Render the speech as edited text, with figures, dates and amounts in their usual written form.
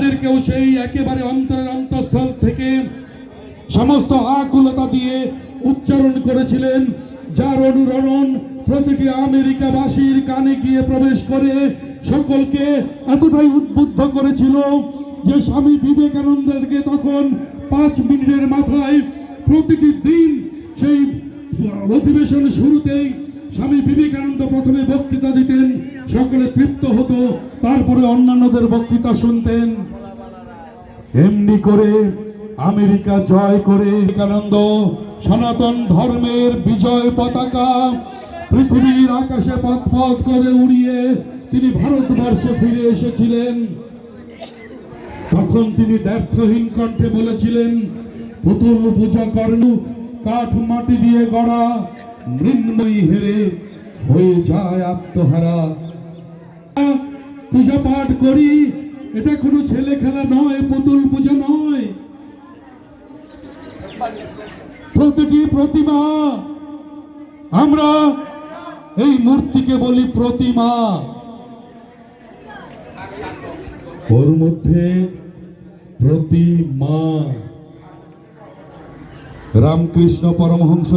তাদেরকেও সেই একেবারে অন্তরের অন্তঃস্থল থেকে সমস্ত আকুলতা দিয়ে উচ্চারণ করেছিলেন, যার অনুরণন প্রতিটি আমেরিকাবাসীর কানে গিয়ে প্রবেশ করে সকলকে এতটাই উদ্বুদ্ধ করেছিল যে স্বামী বিবেকানন্দেরকে তখন 5 মিনিটের মাথায় প্রতিটি দিন সেই অধিবেশন শুরুতেই স্বামী বিবেকানন্দ প্রথমে বক্তৃতা দিতেন, সকলে তৃপ্ত হতো, তারপরে অন্যান্যদের বক্তৃতা শুনতেন। এমনি করে আমেরিকা জয় করে বিবেকানন্দ সনাতন ধর্মের বিজয় পতাকা পৃথিবীর আকাশে পথ পথ করে উড়িয়ে তিনি ভারতবর্ষে ফিরে এসেছিলেন। তখন তিনি দ্ব্যর্থহীন কণ্ঠে বলেছিলেন, পুতুল পূজা কর্ণ কাঠ মাটি দিয়ে গড়া, মৃন্ময়ী হেরে হয়ে যায় আত্মহারা। পূজা পাঠ করি, এটা কোনো ছেলে খেলা নয়, পুতুল পূজা নয়। প্রতিটি প্রতিমা, আমরা এই মূর্তিকে বলি প্রতিমা, ওর মধ্যে প্রতিমা। রামকৃষ্ণ পরমহংস